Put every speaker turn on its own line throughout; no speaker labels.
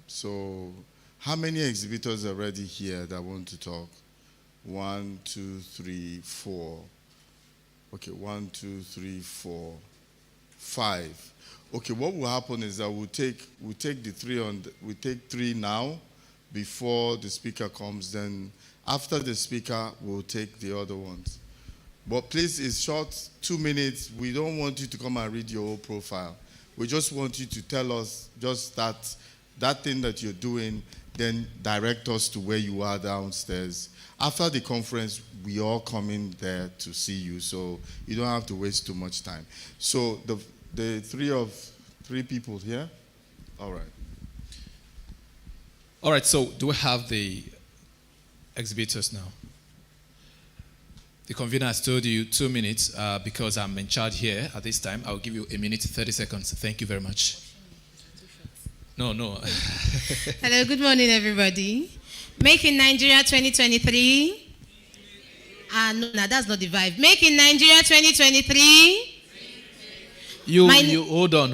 So, how many exhibitors are already here that want to talk? 1, 2, 3, 4. Okay, 1, 2, 3, 4, 5. Okay, what will happen is that we'll take the three we take three now before the speaker comes. Then after the speaker, we'll take the other ones. But please, it's short, 2 minutes. We don't want you to come and read your whole profile. We just want you to tell us just that thing that you're doing, then direct us to where you are downstairs. After the conference, we all come in there to see you, so you don't have to waste too much time. So the three people here? All right.
All right, so do we have the exhibitors now? The convener has told you 2 minutes because I'm in charge here at this time. I'll give you 1 minute, 30 seconds. Thank you very much. No.
Hello, good morning, everybody. Make in Nigeria 2023. No, that's not the vibe. Make in Nigeria 2023.
You hold on.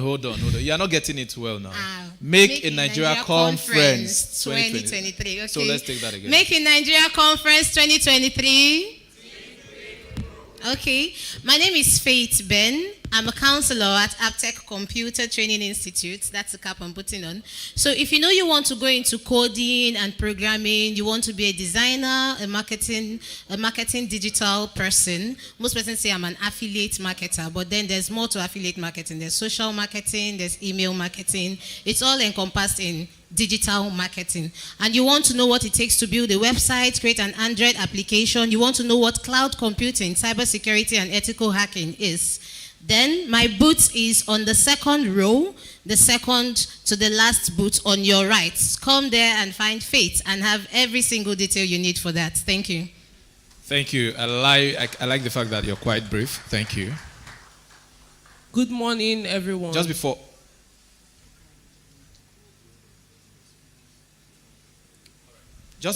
You are not getting it well now. Make in Nigeria Conference 2023. Okay. So let's take that again.
Make in Nigeria Conference 2023. Okay. My name is Faith Ben. I'm a counselor at Aptech Computer Training Institute. That's the cap I'm putting on. So if you know you want to go into coding and programming, you want to be a designer, a marketing digital person. Most persons say I'm an affiliate marketer, but then there's more to affiliate marketing. There's social marketing, there's email marketing. It's all encompassed in digital marketing. And you want to know what it takes to build a website, create an Android application. You want to know what cloud computing, cybersecurity, and ethical hacking is. Then my booth is on the second row, the second to the last booth on your right. Come there and find Faith and have every single detail you need for that. Thank you.
Thank you. I like the fact that you're quite brief. Thank you.
Good morning, everyone.
Just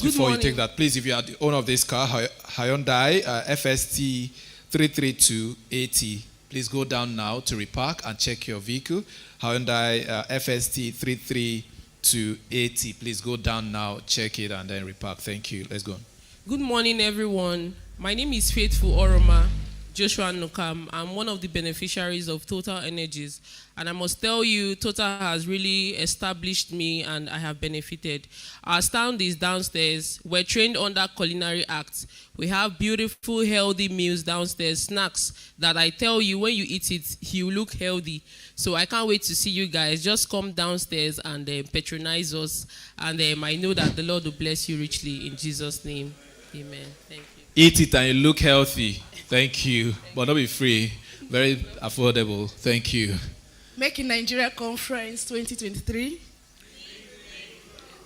before you take that, please, if you are the owner of this car, Hyundai FST 33280, please go down now to repark and check your vehicle. Hyundai FST 33280, please go down now, check it, and then repark. Thank you. Let's go on.
Good morning, everyone. My name is Faithful Oroma Joshua Nukam. I'm one of the beneficiaries of Total Energies. And I must tell you, Total has really established me and I have benefited. Our stand is downstairs. We're trained under Culinary Act. We have beautiful, healthy meals downstairs, snacks that I tell you, when you eat it, you look healthy. So I can't wait to see you guys. Just come downstairs and patronize us. And I know that the Lord will bless you richly in Jesus' name. Amen. Thank you.
Eat it and you look healthy. Thank you. But not be free. Very affordable. Thank you.
Make in Nigeria Conference 2023.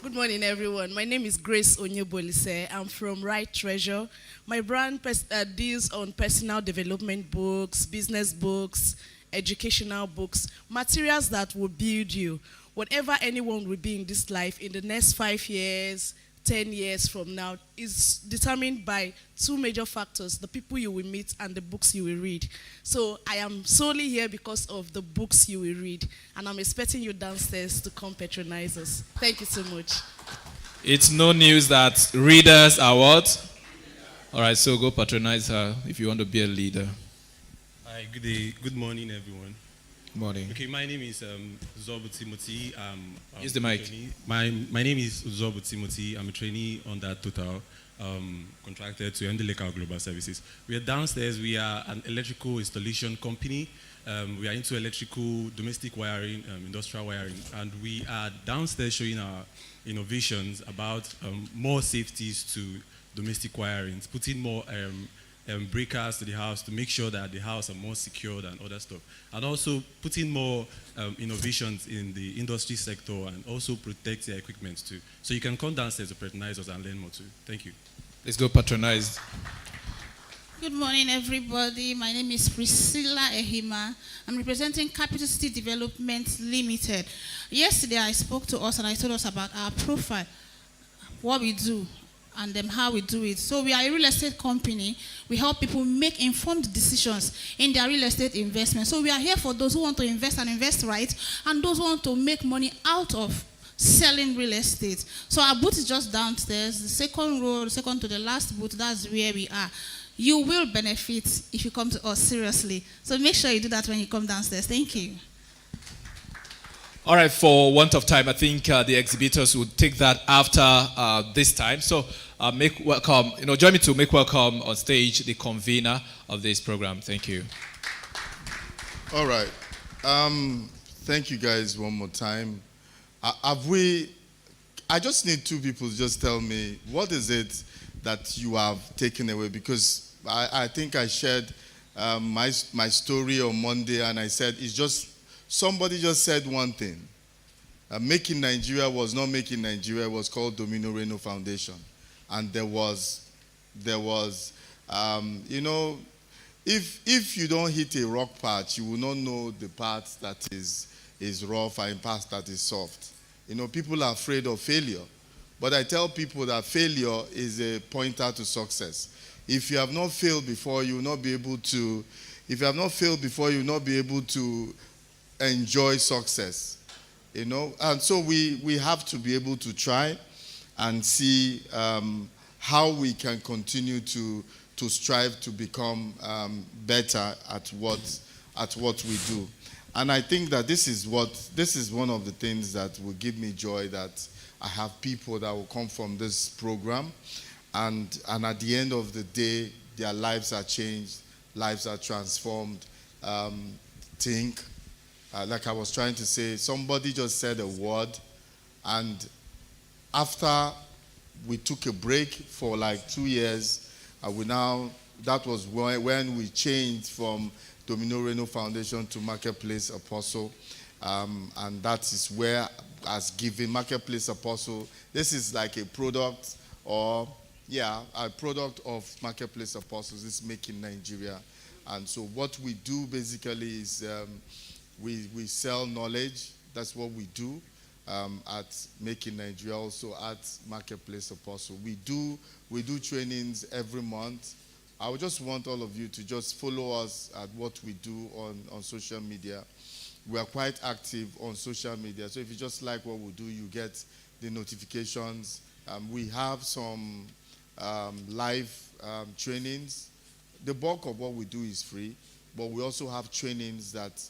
Good morning, everyone. My name is Grace Onyebolise. I'm from Right Treasure. My brand deals on personal development books, business books, educational books, materials that will build you. Whatever anyone will be in this life in the next 5 years, 10 years from now is determined by two major factors: the people you will meet and the books you will read. So I am solely here because of the books you will read, and I'm expecting you downstairs to come patronize us. Thank you so much.
It's no news that readers are what? All right, so go patronize her if you want to be a leader.
Hi, good day. Good morning, everyone.
Morning.
Okay, my name is Zobu Timothy.
Use the mic.
My name is Zobu Timothy. I'm a trainee on that Total, contracted to Endeleka Global Services. We are downstairs. We are an electrical installation company. We are into electrical, domestic wiring, industrial wiring, and we are downstairs showing our innovations about more safeties to domestic wirings, putting more breakers to the house to make sure that the house are more secured and other stuff, and also putting more innovations in the industry sector and also protect their equipment too. So you can come downstairs to patronize us and learn more too. Thank you.
Let's go patronize.
Good morning, everybody. My name is Priscilla Ehima. I'm representing Capital City Development Limited. Yesterday, I spoke to us and I told us about our profile, what we do, and how we do it. So we are a real estate company. We help people make informed decisions in their real estate investment. So we are here for those who want to invest and invest right, and those who want to make money out of selling real estate. So our booth is just downstairs, the second row, the second to the last booth, that's where we are. You will benefit if you come to us seriously. So make sure you do that when you come downstairs. Thank you.
All right, for want of time, I think the exhibitors would take that after this time. So make welcome, join me to make welcome on stage the convener of this program. Thank you.
All right. Thank you guys one more time. I just need two people to just tell me, what is it that you have taken away? Because I think I shared my story on Monday, and I said, somebody just said one thing. Making Nigeria was not Making Nigeria. It was called Domino Reno Foundation. And there was if you don't hit a rock patch, you will not know the part that is rough and part that is soft. People are afraid of failure. But I tell people that failure is a pointer to success. If you have not failed before, you will not be able to enjoy success. And so we have to be able to try and see how we can continue to strive to become better at what we do. And I think that this is one of the things that will give me joy, that I have people that will come from this program, and at the end of the day, their lives are changed, lives are transformed. Like I was trying to say, somebody just said a word, and after we took a break for like 2 years, that was when we changed from Domino Reno Foundation to Marketplace Apostle, and that is where, as given Marketplace Apostle, this is like a product of Marketplace Apostles. This is Making Nigeria. And so what we do basically is we sell knowledge. That's what we do at Making Nigeria, also at Marketplace Apostle. We do trainings every month. I would just want all of you to just follow us at what we do on social media. We are quite active on social media. So if you just like what we do, you get the notifications. We have some live trainings. The bulk of what we do is free, but we also have trainings that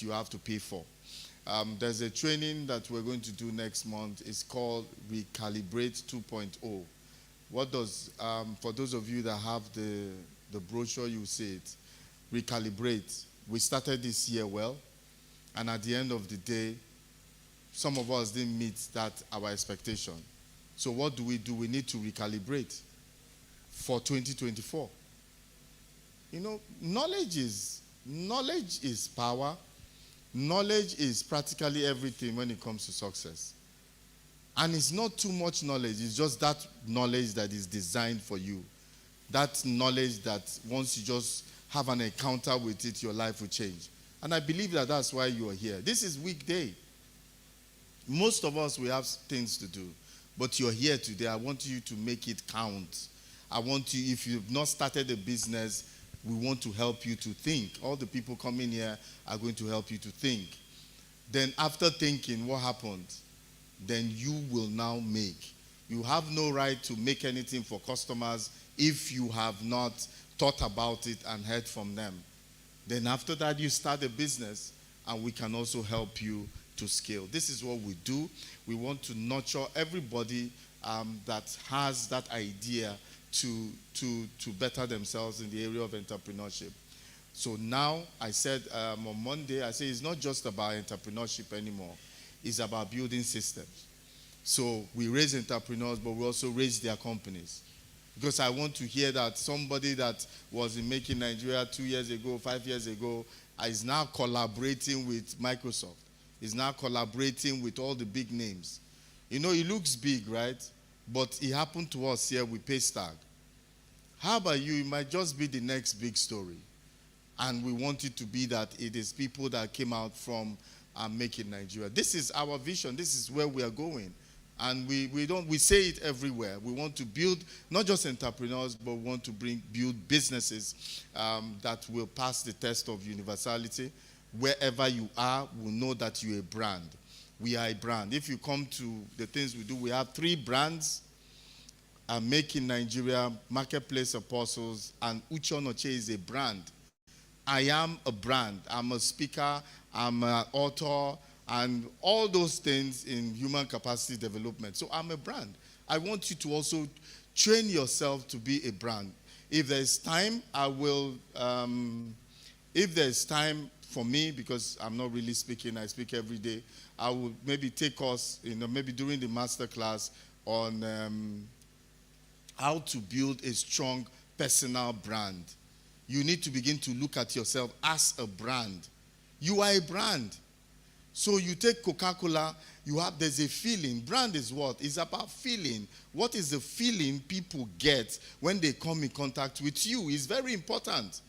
you have to pay for. There's a training that we're going to do next month. It's called Recalibrate 2.0. What does, for those of you that have the brochure, you see it. Recalibrate. We started this year well, and at the end of the day, some of us didn't meet our expectation. So what do? We need to recalibrate for 2024. Knowledge is power. Knowledge is practically everything when it comes to success. And it's not too much knowledge. It's just that knowledge that is designed for you. That knowledge that once you just have an encounter with it, your life will change. And I believe that that's why you are here. This is weekday. Most of us, we have things to do. But you're here today. I want you to make it count. I want you, if you've not started a business, we want to help you to think. All the people coming here are going to help you to think. Then after thinking, what happened? Then you will now make. You have no right to make anything for customers if you have not thought about it and heard from them. Then after that, you start a business, and we can also help you to scale. This is what we do. We want to nurture everybody that has that idea to better themselves in the area of entrepreneurship. So now, I said on Monday, I said it's not just about entrepreneurship anymore. It's about building systems. So we raise entrepreneurs, but we also raise their companies. Because I want to hear that somebody that was in Making Nigeria 2 years ago, 5 years ago, is now collaborating with Microsoft. Is now collaborating with all the big names. It looks big, right? But it happened to us here with Paystag. How about you? It might just be the next big story. And we want it to be that it is people that came out from Making Nigeria. This is our vision. This is where we are going. And we say it everywhere. We want to build not just entrepreneurs, but we want to build businesses that will pass the test of universality. Wherever you are, we'll know that you're a brand. We are a brand. If you come to the things we do, we have 3 brands. Make in Nigeria, Marketplace Apostles, and Uche Onoche is a brand. I am a brand. I'm a speaker, I'm an author, and all those things in human capacity development. So I'm a brand. I want you to also train yourself to be a brand. If there's time, I will, if there's time for me, because I'm not really speaking, I speak every day, I will maybe take us, maybe during the master class on how to build a strong personal brand. You need to begin to look at yourself as a brand. You are a brand. So you take Coca-Cola, there's a feeling. Brand is what? It's about feeling. What is the feeling people get when they come in contact with you? It's very important.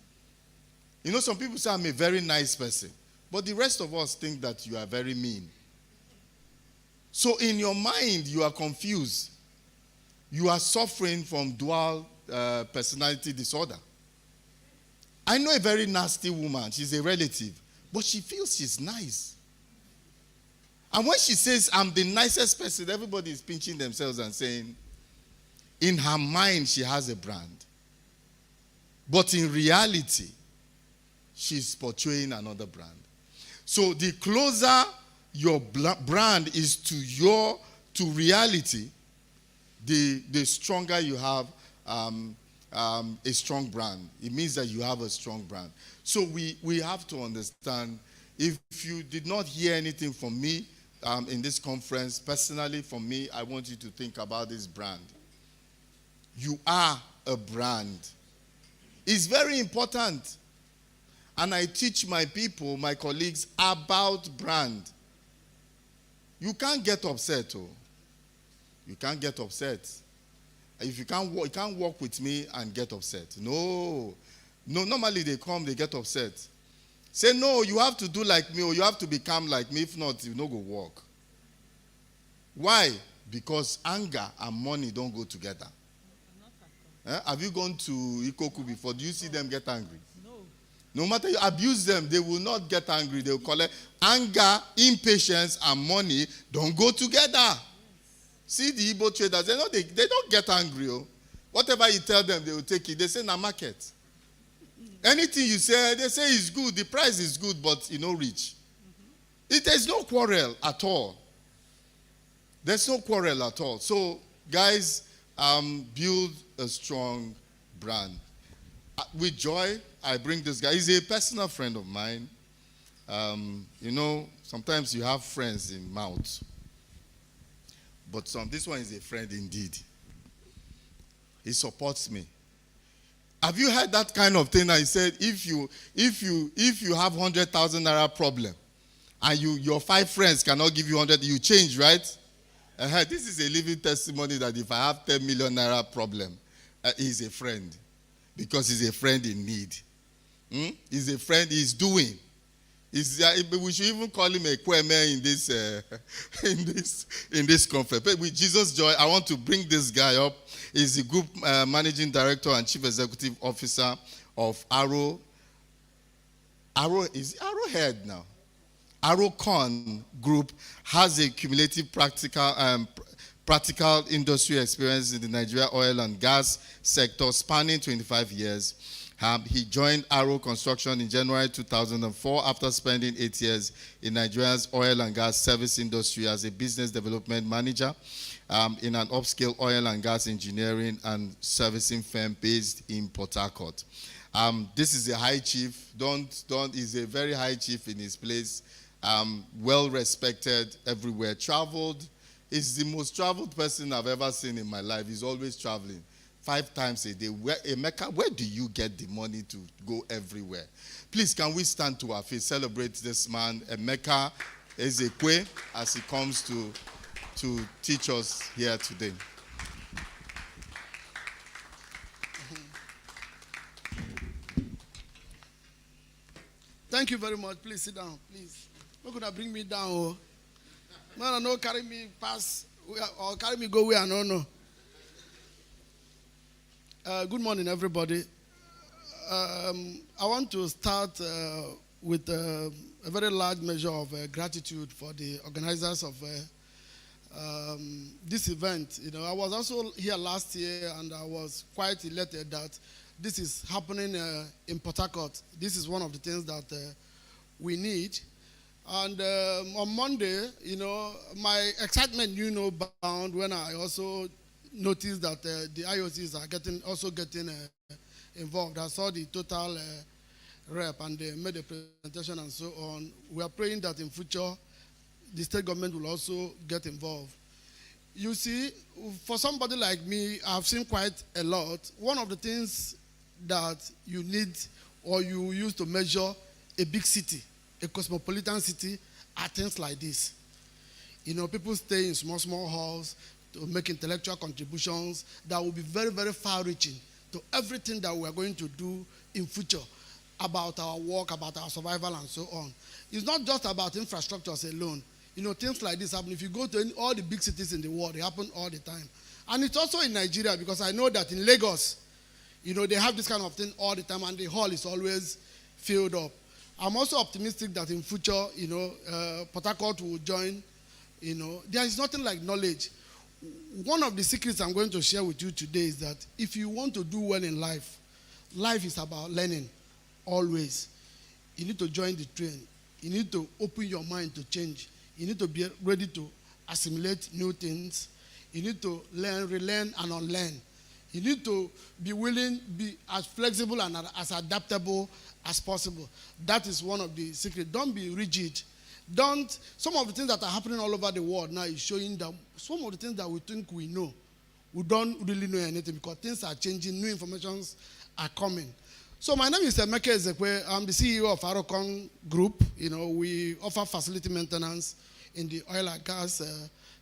Some people say I'm a very nice person, but the rest of us think that you are very mean. So in your mind, you are confused. You are suffering from dual personality disorder. I know a very nasty woman. She's a relative, but she feels she's nice. And when she says, I'm the nicest person, everybody is pinching themselves and saying, in her mind, she has a brand. But in reality, she's portraying another brand. So the closer your brand is to reality, the stronger you have a strong brand. It means that you have a strong brand. So we have to understand, if you did not hear anything from me in this conference, personally from me, I want you to think about this brand. You are a brand. It's very important. And I teach my people, my colleagues, about brand. You can't get upset, You can't get upset. If you can't walk with me and get upset. No, normally they come, they get upset. Say, no, you have to do like me, or you have to become like me. If not, you no go walk. Why? Because anger and money don't go together. Have you gone to Ikoku before? Do you see them get angry? No matter you abuse them, they will not get angry. They will collect. Anger, impatience, and money don't go together. See the Igbo traders, they don't get angry. Whatever you tell them, they will take it. They say, na market. Anything you say, they say is good. The price is good, but reach. There's no quarrel at all. There's no quarrel at all. So, guys, build a strong brand. With joy, I bring this guy. He's a personal friend of mine. Sometimes you have friends in mouth. But this one is a friend indeed. He supports me. Have you heard that kind of thing? I said, if you have 100,000 naira problem, and your 5 friends cannot give you 100, you change, right? This is a living testimony that if I have 10 million naira problem, he's a friend, because he's a friend in need. He's a friend. He's doing. We should even call him a kweme in this conference. But with Jesus Joy, I want to bring this guy up. He's the group managing director and chief executive officer of Arrow. Is Arrowhead now? Arrowcon Group has a cumulative practical industry experience in the Nigeria oil and gas sector spanning 25 years. He joined Arrow Construction in January 2004 after spending 8 years in Nigeria's oil and gas service industry as a business development manager in an upscale oil and gas engineering and servicing firm based in Port Harcourt. This is a high chief. He's a very high chief in his place. Well respected everywhere. Traveled. He's the most traveled person I've ever seen in my life. He's always traveling. 5 times a day. Emeka, where do you get the money to go everywhere? Please, can we stand to our feet, celebrate this man, Emeka Ezekwe, as he comes to teach us here today.
Thank you very much. Please sit down, please. Not gonna bring me down. No, carry me past or carry me go where I don't know. Good morning, everybody. I want to start with a very large measure of gratitude for the organizers of this event. You know, I was also here last year, and I was quite elated that this is happening in Port Harcourt. This is one of the things that we need. And on Monday, you know, my excitement knew no bound when I also noticed that the IOCs are getting involved. I saw the total rep, and they made a presentation and so on. We are praying that in future, the state government will also get involved. You see, for somebody like me, I've seen quite a lot. One of the things that you need or you use to measure a big city, a cosmopolitan city, are things like this. You know, people stay in small halls to make intellectual contributions that will be very, very far-reaching to everything that we are going to do in future about our work, about our survival, and so on. It's not just about infrastructures alone. You know, things like this happen. If you go to all the big cities in the world, they happen all the time. And it's also in Nigeria, because I know that in Lagos, you know, they have this kind of thing all the time, and the hall is always filled up. I'm also optimistic that in future, you know, Port Harcourt will join. You know, there is nothing like knowledge. One of the secrets I'm going to share with you today is that if you want to do well in life, life is about learning, always. You need to join the train. You need to open your mind to change. You need to be ready to assimilate new things. You need to learn, relearn, and unlearn. You need to be willing, be as flexible and as adaptable as possible. That is one of the secrets. Don't be rigid. Some of the things that are happening all over the world now is showing that some of the things that we think we know, we don't really know anything, because things are changing, new informations are coming. So my name is Emeka Ezekwe. I'm the CEO of Arocon Group. You know, we offer facility maintenance in the oil and gas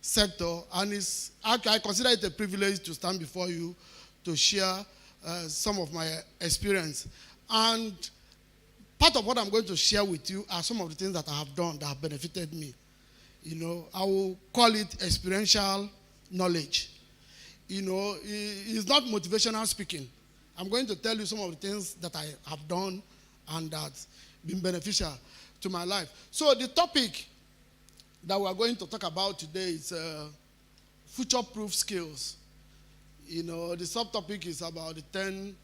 sector, and I consider it a privilege to stand before you to share some of my experience. And part of what I'm going to share with you are some of the things that I have done that have benefited me. You know, I will call it experiential knowledge. You know, it's not motivational speaking. I'm going to tell you some of the things that I have done and that's been beneficial to my life. So the topic that we are going to talk about today is future-proof skills. You know, the subtopic is about the 10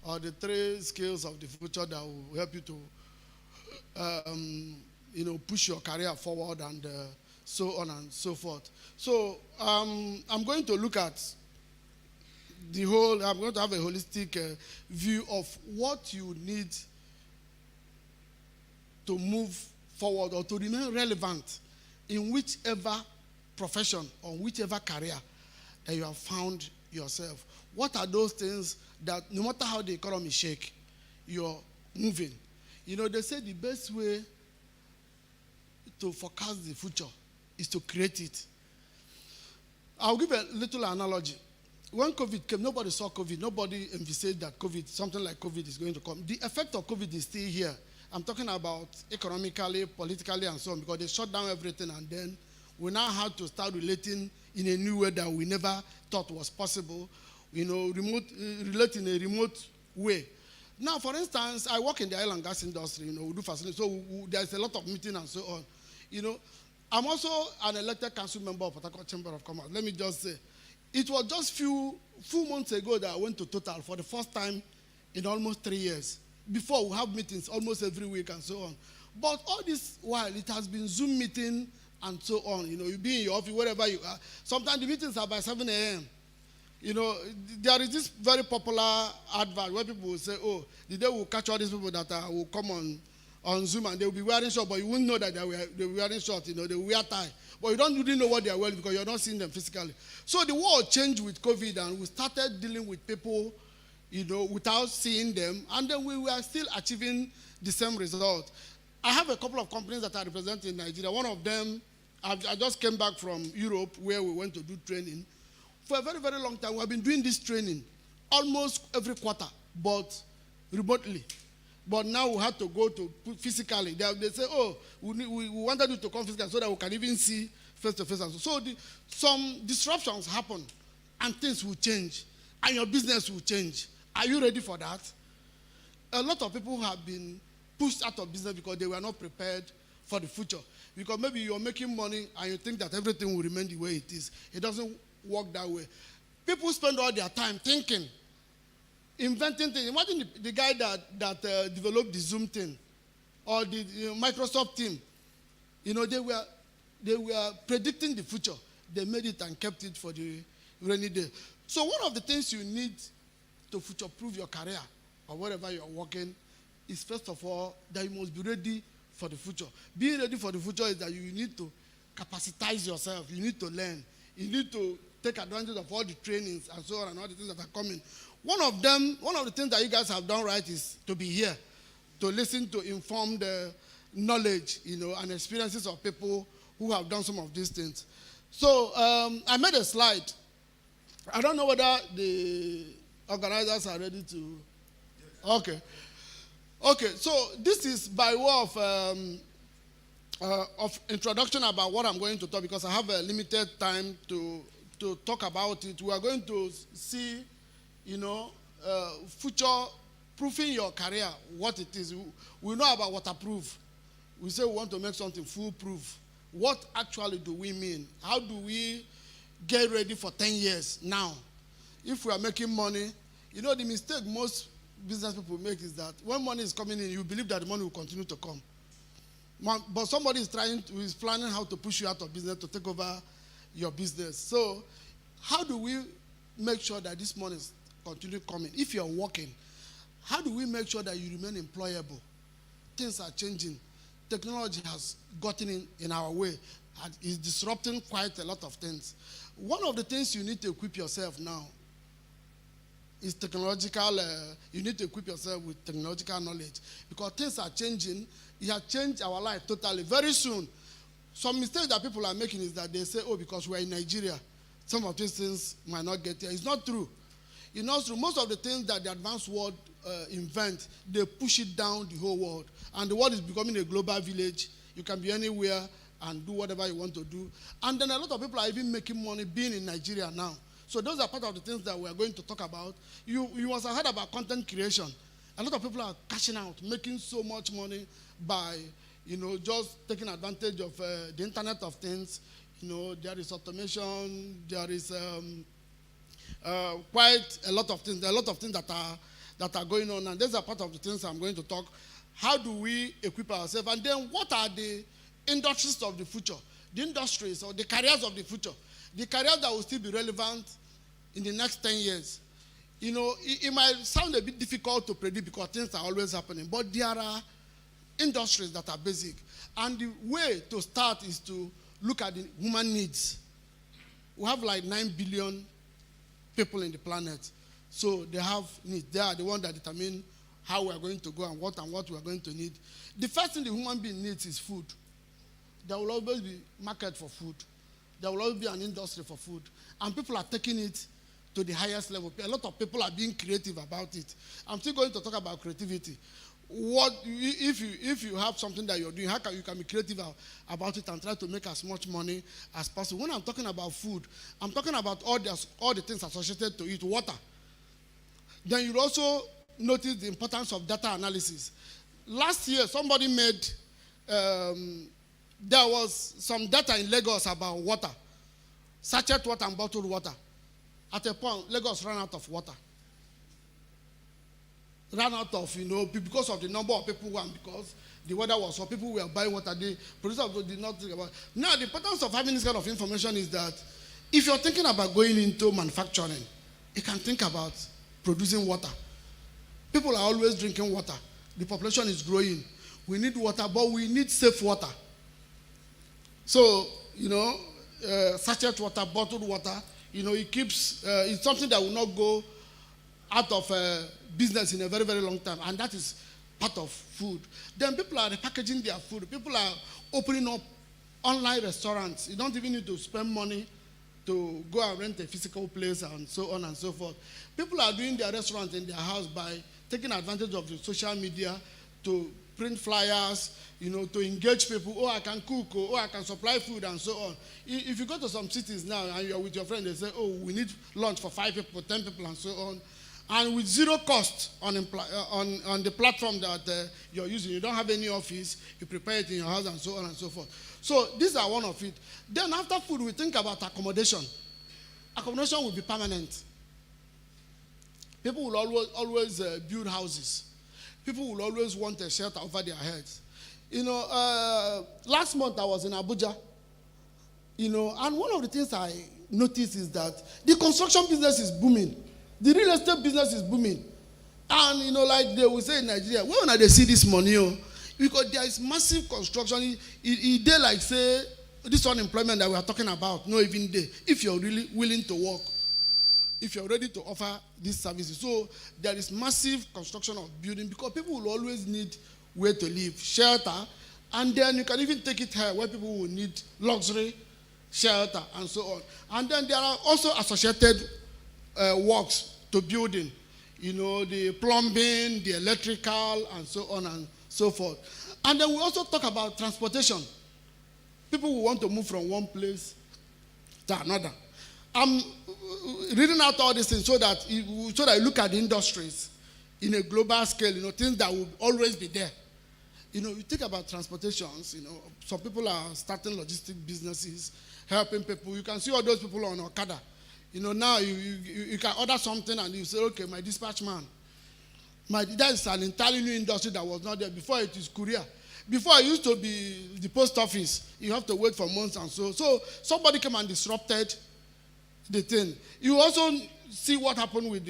or the 3 skills of the future that will help you to, you know, push your career forward and so on and so forth. So I'm going to look at I'm going to have a holistic view of what you need to move forward or to remain relevant in whichever profession or whichever career that you have found yourself. What are those things that no matter how the economy shake, you're moving? You know, they say the best way to forecast the future is to create it. I'll give a little analogy. When COVID came, nobody saw COVID. Nobody envisaged that something like COVID is going to come. The effect of COVID is still here. I'm talking about economically, politically, and so on, because they shut down everything, and then we now have to start relating in a new way that we never thought was possible. You know, relate in a remote way. Now, for instance, I work in the oil and gas industry. You know, we do facilities, so there's a lot of meeting and so on. You know, I'm also an elected council member of Port Harcourt Chamber of Commerce. Let me just say, it was just few months ago that I went to Total for the first time in almost 3 years. Before, we have meetings almost every week and so on. But all this while, it has been Zoom meeting and so on. You know, you be in your office, wherever you are. Sometimes the meetings are by 7 a.m. You know, there is this very popular advert where people will say, oh, the day we'll catch all these people that will come on Zoom and they will be wearing shorts, but you won't know that they were wearing shorts. You know, they will wear tie. But you don't really know what they are wearing because you're not seeing them physically. So the world changed with COVID, and we started dealing with people, you know, without seeing them, and then we were still achieving the same result. I have a couple of companies that I represent in Nigeria. One of them, I just came back from Europe where we went to do training. For a very, very long time, we have been doing this training almost every quarter, but remotely. But now we have to go to physically. They say, oh, we wanted you to come physically so that we can even see face-to-face. So some disruptions happen, and things will change, and your business will change. Are you ready for that? A lot of people have been pushed out of business because they were not prepared for the future. Because maybe you're making money and you think that everything will remain the way it is. It doesn't work that way. People spend all their time thinking, inventing things. Imagine the guy that developed the Zoom thing or the Microsoft team. They were predicting the future. They made it and kept it for the rainy day. So one of the things you need to future-proof your career or wherever you're working is, first of all, that you must be ready for the future. Being ready for the future is that you need to capacitize yourself. You need to learn. You need to take advantage of all the trainings and so on and all the things that are coming. One of the things that you guys have done right is to be here, to listen to informed knowledge, and experiences of people who have done some of these things. So I made a slide. I don't know whether the organizers are ready to. Okay. So this is by way of introduction about what I'm going to talk, because I have a limited time to talk about it. We are going to see, future proofing your career, what it is. We know about waterproof. We say we want to make something foolproof. What actually do we mean? How do we get ready for 10 years now? If we are making money, the mistake most business people make is that when money is coming in, you believe that the money will continue to come. But somebody is planning how to push you out of business to take over your business. So how do we make sure that this money is continue coming? If you're working, how do we make sure that you remain employable? Things are changing. Technology has gotten in our way and is disrupting quite a lot of things. One of the things you need to equip yourself now is technological. You need to equip yourself with technological knowledge, because things are changing. It has changed our life totally. Very soon, some mistakes that people are making is that they say, because we're in Nigeria, some of these things might not get here. It's not true. It's not true. Most of the things that the advanced world invent, they push it down the whole world. And the world is becoming a global village. You can be anywhere and do whatever you want to do. And then a lot of people are even making money being in Nigeria now. So those are part of the things that we are going to talk about. You must have heard about content creation. A lot of people are cashing out, making so much money by, just taking advantage of the Internet of Things. There is automation, there is quite a lot of things. There are a lot of things that are going on, and these are part of the things I'm going to talk. How do we equip ourselves? And then what are the industries of the future? The industries or the careers of the future. The careers that will still be relevant in the next 10 years. It might sound a bit difficult to predict because things are always happening, but there are industries that are basic. And the way to start is to look at the human needs. We have like 9 billion people in the planet. So they have needs. They are the ones that determine how we are going to go and what we are going to need. The first thing the human being needs is food. There will always be market for food. There will always be an industry for food. And people are taking it to the highest level. A lot of people are being creative about it. I'm still going to talk about creativity. If you have something that you're doing, how can you be creative about it and try to make as much money as possible? When I'm talking about food, I'm talking about all the things associated to it. Water. Then you also notice the importance of data analysis. Last year, somebody made, there was some data in Lagos about water, sachet water and bottled water. At a point, Lagos ran out of water. Ran out of, because of the number of people and because the weather was so people were buying water. The producers did not think about it. Now, the importance of having this kind of information is that if you're thinking about going into manufacturing, you can think about producing water. People are always drinking water. The population is growing. We need water, but we need safe water. So, sachet water, bottled water, it keeps, it's something that will not go out of business in a very, very long time. And that is part of food. Then people are repackaging their food. People are opening up online restaurants. You don't even need to spend money to go and rent a physical place and so on and so forth. People are doing their restaurants in their house by taking advantage of the social media to print flyers, to engage people. Oh, I can cook. Oh, I can supply food and so on. If you go to some cities now and you're with your friend, they say, oh, we need lunch for 5 people, 10 people and so on. and with zero cost on the platform that you're using. You don't have any office, you prepare it in your house and so on and so forth. So these are one of it. Then after food, we think about accommodation. Accommodation will be permanent. People will always build houses. People will always want a shelter over their heads. Last month I was in Abuja, and one of the things I noticed is that the construction business is booming. The real estate business is booming. And, like they will say in Nigeria, when they see this money, because there is massive construction, they like say, this unemployment that we are talking about, no even there, if you're really willing to work, if you're ready to offer these services. So there is massive construction of building because people will always need where to live, shelter, and then you can even take it here where people will need luxury, shelter, and so on. And then there are also associated works to building, the plumbing, the electrical, and so on and so forth. And then we also talk about transportation. People will want to move from one place to another. I'm reading out all these things so that you look at the industries in a global scale, things that will always be there. You think about transportations, some people are starting logistic businesses, helping people. You can see all those people on Okada. Now you can order something and you say, okay, my dispatch man. That is an entirely new industry that was not there. Before it is courier. Before it used to be the post office. You have to wait for months and so. So somebody came and disrupted the thing. You also see what happened with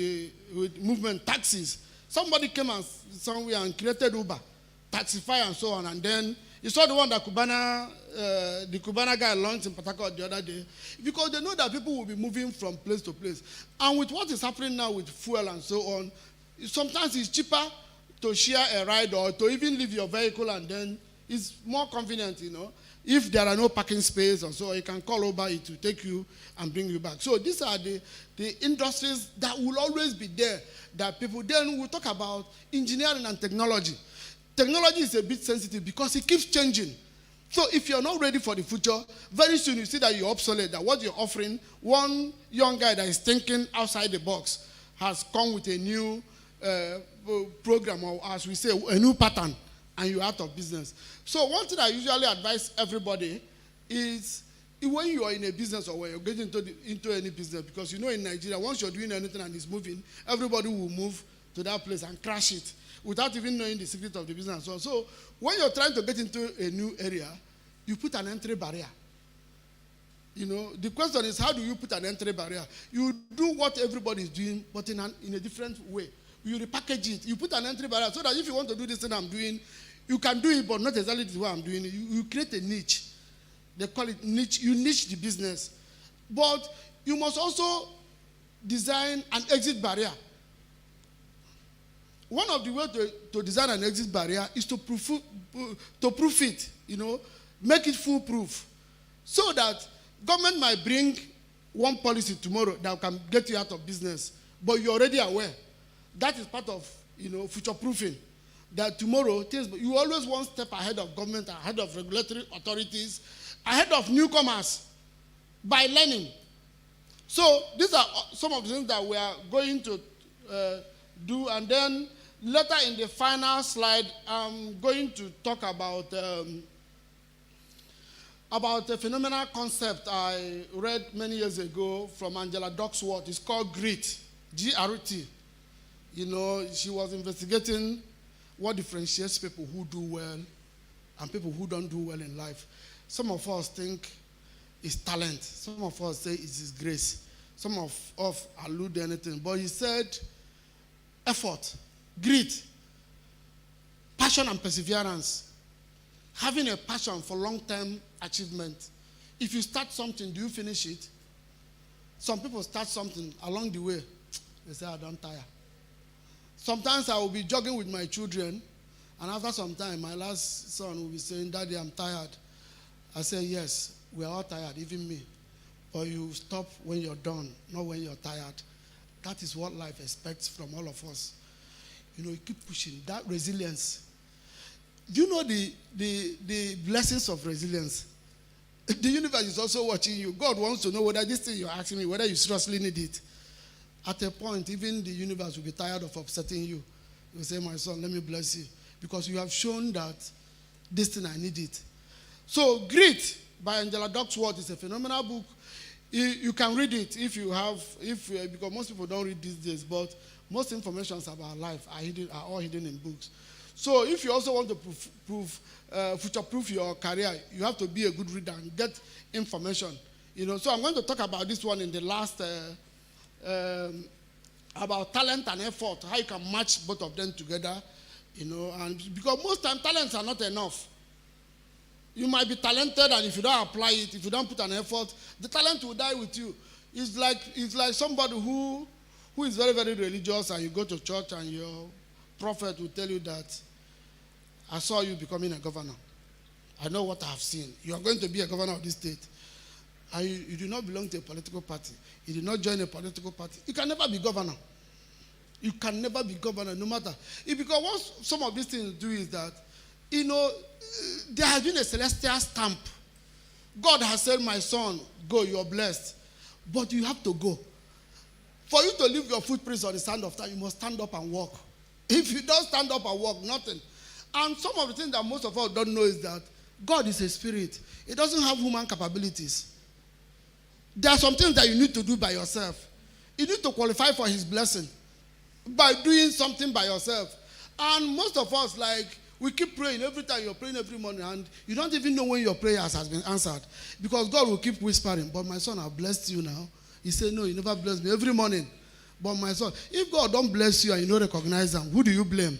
movement taxis. Somebody came somewhere and created Uber, Taxify and so on, and then you saw the one that the Cubana guy launched in Port Harcourt the other day, because they know that people will be moving from place to place. And with what is happening now with fuel and so on, sometimes it's cheaper to share a ride or to even leave your vehicle, and then it's more convenient, If there are no parking space or so, you can call Uber, it will take you and bring you back. So these are the industries that will always be there, that people. Then we'll talk about engineering and technology. Technology is a bit sensitive because it keeps changing. So if you're not ready for the future, very soon you see that you're obsolete, that what you're offering, one young guy that is thinking outside the box has come with a new program, or as we say, a new pattern, and you're out of business. So one thing I usually advise everybody is when you are in a business or when you're getting into any business, because in Nigeria, once you're doing anything and it's moving, everybody will move to that place and crash it without even knowing the secret of the business. So when you're trying to get into a new area, you put an entry barrier. The question is, how do you put an entry barrier? You do what everybody is doing, but in a different way. You repackage it. You put an entry barrier so that if you want to do this thing I'm doing, you can do it, but not exactly the way I'm doing it. You create a niche. They call it niche. You niche the business. But you must also design an exit barrier. One of the ways to design an exit barrier is to proof it, make it foolproof, so that government might bring one policy tomorrow that can get you out of business, but you're already aware. That is part of, future proofing. That tomorrow, you always one step ahead of government, ahead of regulatory authorities, ahead of newcomers by learning. So these are some of the things that we are going to do, and then later in the final slide, I'm going to talk about a phenomenal concept I read many years ago from Angela Duckworth. It's called GRIT, G-R-T. She was investigating what differentiates people who do well and people who don't do well in life. Some of us think it's talent. Some of us say it's his grace. Some of us allude to anything. But he said effort, grit, passion and perseverance. Having a passion for long-term achievement. If you start something, do you finish it? Some people start something along the way. They say, I don't tire. Sometimes I will be jogging with my children, and after some time, my last son will be saying, Daddy, I'm tired. I say, yes, we are all tired, even me. But you stop when you're done, not when you're tired. That is what life expects from all of us. You keep pushing. That resilience. Do you know the blessings of resilience? The universe is also watching you. God wants to know whether this thing you're asking me, whether you seriously need it. At a point, even the universe will be tired of upsetting you. You will say, my son, let me bless you. Because you have shown that this thing, I need it. So, Grit by Angela Duckworth is a phenomenal book. You can read it because most people don't read these days, but most information about life are all hidden in books. So if you also want to future-proof your career, you have to be a good reader and get information. So I'm going to talk about this one in the last, about talent and effort, how you can match both of them together, and because most times talents are not enough. You might be talented, and if you don't apply it, if you don't put an effort, the talent will die with you. It's like somebody who is very, very religious, and you go to church, and your prophet will tell you that, I saw you becoming a governor. I know what I have seen. You are going to be a governor of this state. And you do not belong to a political party. You did not join a political party. You can never be governor. You can never be governor, no matter. Because what some of these things do is that, there has been a celestial stamp. God has said, my son, go, you are blessed. But you have to go. For you to leave your footprints on the sand of time, you must stand up and walk. If you don't stand up and walk, nothing. And some of the things that most of us don't know is that God is a spirit. It doesn't have human capabilities. There are some things that you need to do by yourself. You need to qualify for his blessing by doing something by yourself. And most of us, we keep praying every time. You're praying every morning, and you don't even know when your prayers has been answered, because God will keep whispering, but my son, I've blessed you now. He said, no, you never blessed me every morning. But my son, if God don't bless you and you don't recognize them, who do you blame?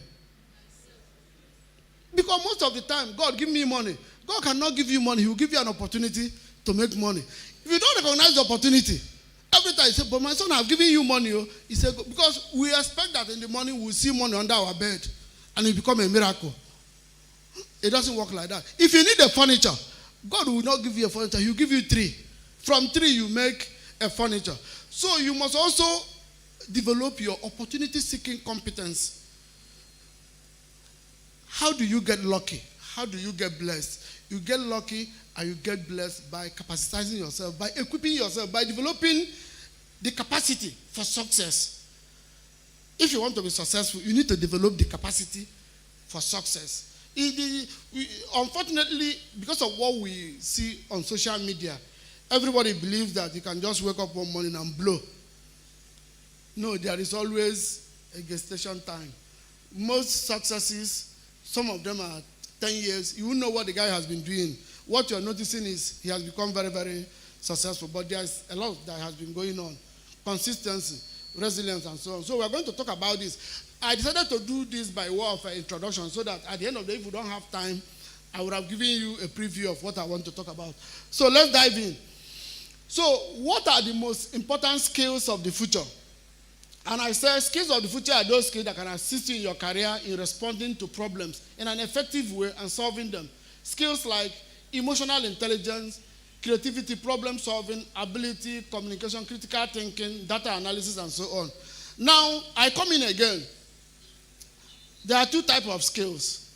Because most of the time, God, give me money. God cannot give you money. He will give you an opportunity to make money. If you don't recognize the opportunity, every time you say, but my son, I've given you money. He said, because we expect that in the morning we'll see money under our bed and it become a miracle. It doesn't work like that. If you need a furniture, God will not give you a furniture. He will give you 3. From 3, you make a furniture. So you must also develop your opportunity-seeking competence. How do you get lucky? How do you get blessed? You get lucky and you get blessed by capacitizing yourself, by equipping yourself, by developing the capacity for success. If you want to be successful, you need to develop the capacity for success. Unfortunately, because of what we see on social media, everybody believes that you can just wake up one morning and blow. No, there is always a gestation time. Most successes, some of them are 10 years. You know what the guy has been doing. What you're noticing is he has become very, very successful. But there's a lot that has been going on. Consistency, resilience, and so on. So we're going to talk about this. I decided to do this by way of an introduction so that at the end of the day, if we don't have time, I would have given you a preview of what I want to talk about. So let's dive in. So what are the most important skills of the future? And I say skills of the future are those skills that can assist you in your career in responding to problems in an effective way and solving them. Skills like emotional intelligence, creativity, problem solving, ability, communication, critical thinking, data analysis, and so on. Now, I come in again. There are 2 types of skills.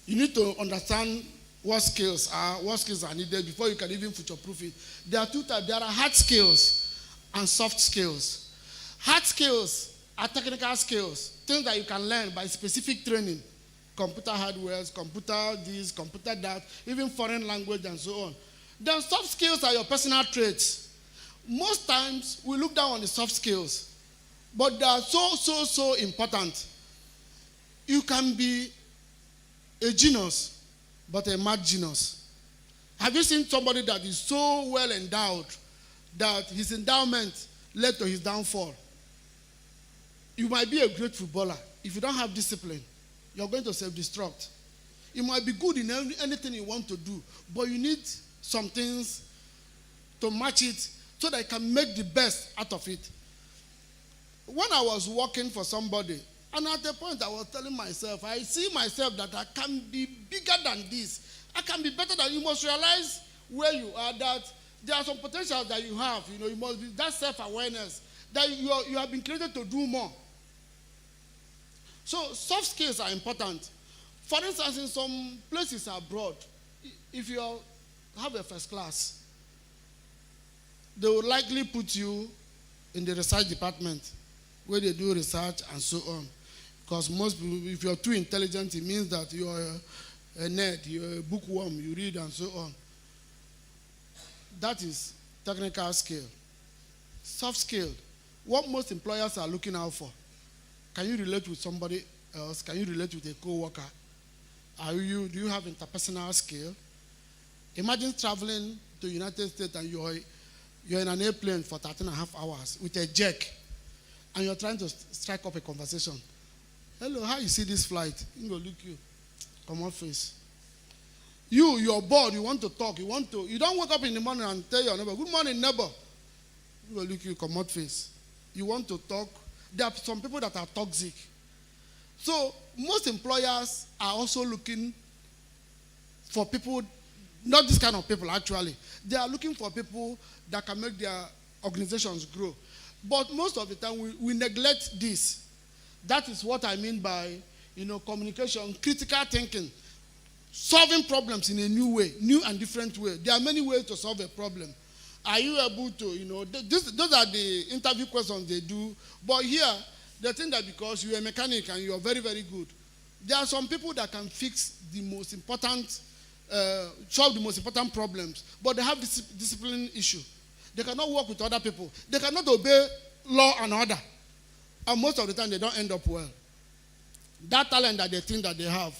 You need to understand what skills are needed before you can even future-proof it. There are 2 types. There are hard skills and soft skills. Hard skills are technical skills, things that you can learn by specific training. Computer hardware, computer this, computer that, even foreign language and so on. Then soft skills are your personal traits. Most times, we look down on the soft skills, but they are so important. You can be a genius, but a mad genius. Have you seen somebody that is so well endowed that his endowment led to his downfall? You might be a great footballer. If you don't have discipline, you're going to self-destruct. You might be good in anything you want to do, but you need some things to match it so that you can make the best out of it. When I was working for somebody, and at a point I was telling myself, I see myself that I can be bigger than this. I can be better than you. Must realize where you are, that there are some potentials that you have. You must be that self-awareness that you have been created to do more. So soft skills are important. For instance, in some places abroad, if you have a first class, they will likely put you in the research department, where they do research and so on. Because most people, if you're too intelligent, it means that you're a nerd, you're a bookworm, you read and so on. That is technical skill. Soft skill, what most employers are looking out for. Can you relate with somebody else? Can you relate with a co-worker? Do you have interpersonal skill? Imagine traveling to the United States and you're in an airplane for 13.5 hours with a jerk, and you're trying to strike up a conversation. Hello, how you see this flight? You go look you. Come on, face. You're bored, you want to talk, you don't wake up in the morning and tell your neighbor, good morning, neighbor. You go look you, come on, face. You want to talk. There are some people that are toxic. So most employers are also looking for people, not this kind of people actually. They are looking for people that can make their organizations grow. But most of the time we neglect this. That is what I mean by, communication, critical thinking, solving problems in a new way, new and different way. There are many ways to solve a problem. Are you able to, those are the interview questions they do. But here, they think that because you're a mechanic and you're very, very good, there are some people that can fix the most important, solve the most important problems, but they have this discipline issue. They cannot work with other people. They cannot obey law and order. And most of the time, they don't end up well. That talent that they think that they have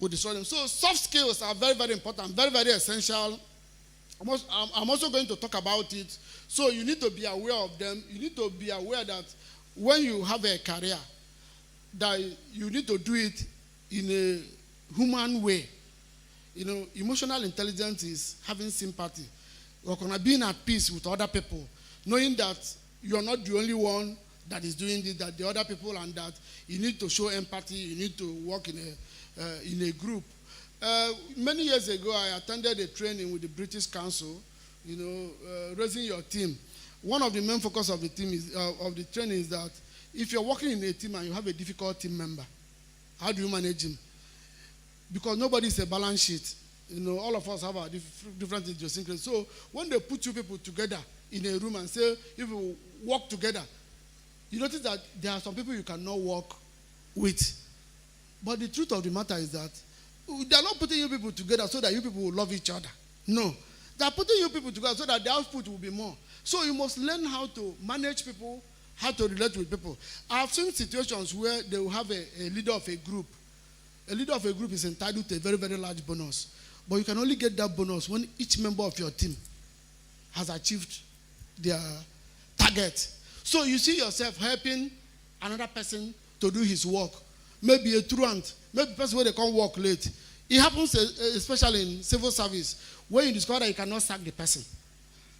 will destroy them. So soft skills are very, very important, very, very essential. I'm also going to talk about it. So you need to be aware of them. You need to be aware that when you have a career, that you need to do it in a human way. Emotional intelligence is having sympathy. Being at peace with other people, knowing that you're not the only one that is doing this, that the other people, and that you need to show empathy, you need to work in a group. Many years ago, I attended a training with the British Council, raising your team. One of the main focus of the team of the training is that if you're working in a team and you have a difficult team member, how do you manage him? Because nobody is a balance sheet. All of us have our different idiosyncrasies. So when they put two people together in a room and say, if you work together, you notice that there are some people you cannot work with. But the truth of the matter is that they are not putting you people together so that you people will love each other. No. They are putting you people together so that the output will be more. So you must learn how to manage people, how to relate with people. I've seen situations where they will have a leader of a group. A leader of a group is entitled to a very, very large bonus. But you can only get that bonus when each member of your team has achieved their target. So you see yourself helping another person to do his work. Maybe a truant, maybe a person where they can't work late. It happens especially in civil service, where you discover that you cannot sack the person,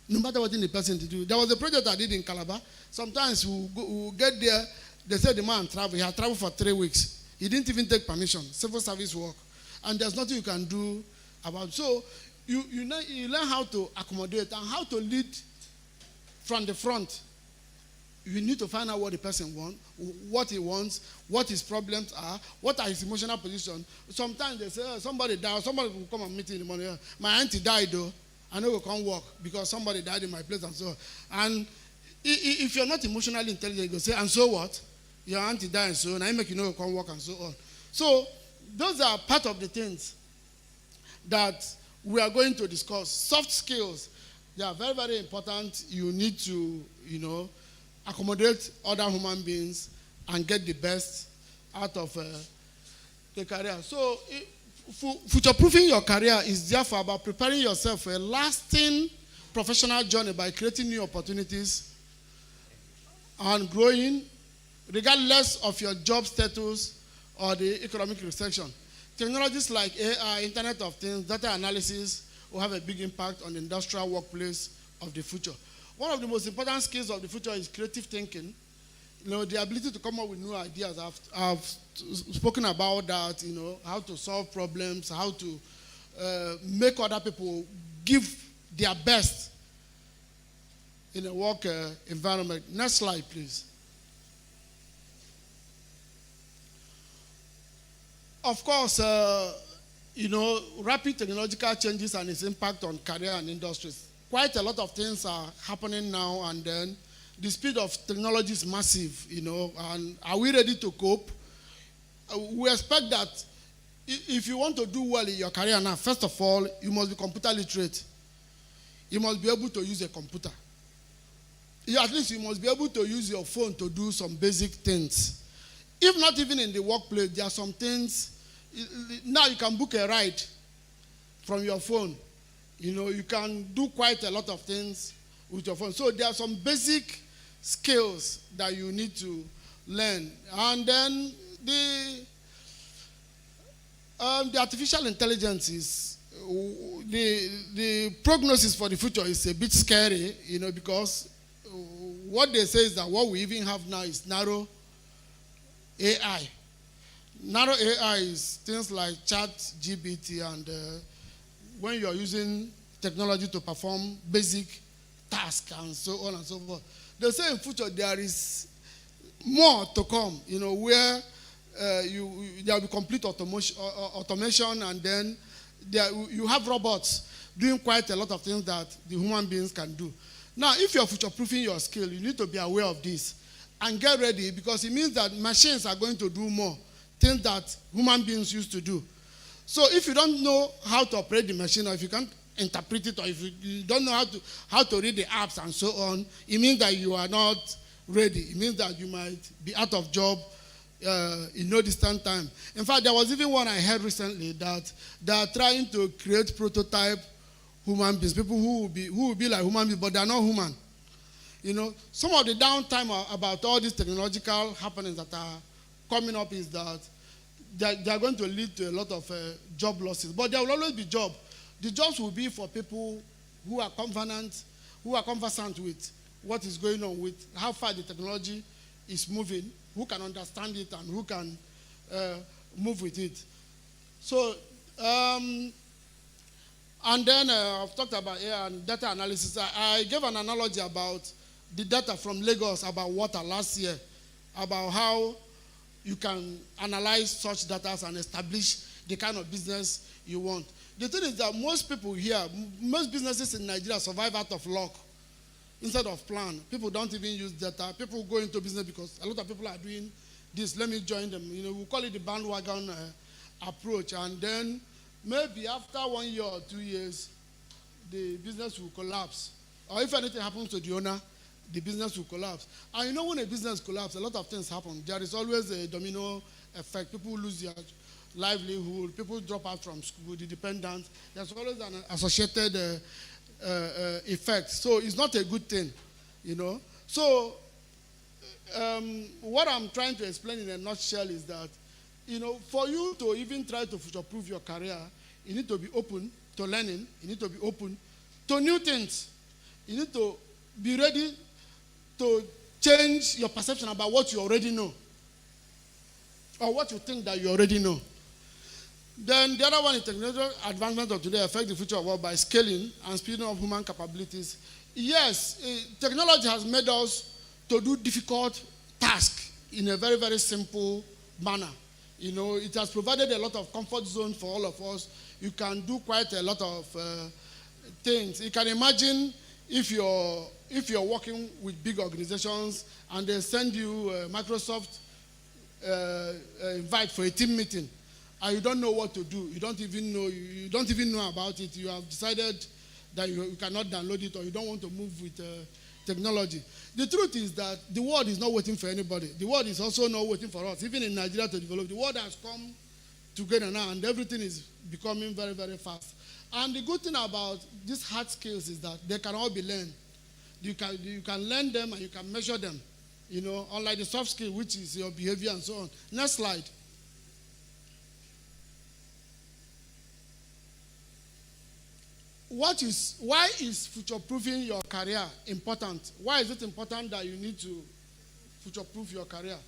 no matter what the person to do. There was a project I did in Calabar. Sometimes we'll get there, they said the man traveled. He had traveled for 3 weeks. He didn't even take permission, civil service work. And there's nothing you can do about it. So you learn how to accommodate and how to lead from the front. You need to find out what the person wants, what he wants, what his problems are, what are his emotional position. Sometimes they say, oh, somebody died, somebody will come and meet in the morning. My auntie died though, I know we can't work because somebody died in my place and so on. And if you're not emotionally intelligent, you say, and so what? Your auntie died and so on, I make you know you can't work and so on. So those are part of the things that we are going to discuss. Soft skills, they are very, very important. You need to, accommodate other human beings and get the best out of the career. So future-proofing your career is therefore about preparing yourself for a lasting professional journey by creating new opportunities and growing regardless of your job status or the economic recession. Technologies like AI, Internet of Things, data analysis will have a big impact on the industrial workplace of the future. One of the most important skills of the future is creative thinking. The ability to come up with new ideas. I've spoken about that, how to solve problems, how to make other people give their best in a work environment. Next slide, please. Of course, rapid technological changes and its impact on career and industries. Quite a lot of things are happening now and then the speed of technology is massive, and are we ready to cope? We expect that if you want to do well in your career now, first of all, you must be computer literate. You must be able to use a computer. At least you must be able to use your phone to do some basic things. If not even in the workplace, there are some things. Now you can book a ride from your phone. You can do quite a lot of things with your phone. So there are some basic skills that you need to learn. And then the artificial intelligence is, the prognosis for the future is a bit scary, because what they say is that what we even have now is narrow AI. Narrow AI is things like ChatGPT, and when you're using technology to perform basic tasks and so on and so forth. They say in future there is more to come, where there will be complete automation, and then you have robots doing quite a lot of things that the human beings can do. Now, if you're future-proofing your skill, you need to be aware of this and get ready, because it means that machines are going to do more things that human beings used to do. So if you don't know how to operate the machine, or if you can't interpret it, or if you don't know how to read the apps and so on, it means that you are not ready. It means that you might be out of job in no distant time. In fact, there was even one I heard recently that they are trying to create prototype human beings, people who will be like human beings, but they are not human. Some of the downtime about all these technological happenings that are coming up is that they are going to lead to a lot of job losses. But there will always be jobs. The jobs will be for people who are conversant with what is going on, with how far the technology is moving, who can understand it and who can move with it. So, and then I've talked about AI and data analysis. I gave an analogy about the data from Lagos about water last year, about how you can analyze such data and establish the kind of business you want. The thing is that most people here, most businesses in Nigeria survive out of luck instead of plan. People don't even use data. People go into business because a lot of people are doing this. Let me join them. We call it the bandwagon approach. And then maybe after 1 year or 2 years, the business will collapse. Or if anything happens to the owner, the business will collapse. And when a business collapses, a lot of things happen. There is always a domino effect. People lose their livelihood. People drop out from school, the dependents. There's always an associated effect. So it's not a good thing, So what I'm trying to explain in a nutshell is that, for you to even try to future-proof your career, you need to be open to learning. You need to be open to new things. You need to be ready to change your perception about what you already know, or what you think that you already know. Then the other one is technological advancement of today affect the future of work by scaling and speeding up human capabilities. Yes, technology has made us to do difficult tasks in a very, very simple manner. It has provided a lot of comfort zone for all of us. You can do quite a lot of things. You can imagine if you're working with big organizations and they send you a Microsoft invite for a team meeting, and you don't know what to do. You don't even know about it. You have decided that you cannot download it, or you don't want to move with technology. The truth is that the world is not waiting for anybody. The world is also not waiting for us. Even in Nigeria to develop, the world has come together now, and everything is becoming very, very fast. And the good thing about these hard skills is that they can all be learned. You can learn them and you can measure them. Unlike the soft skill, which is your behavior and so on. Next slide. Why is future-proofing your career important? Why is it important that you need to future-proof your career?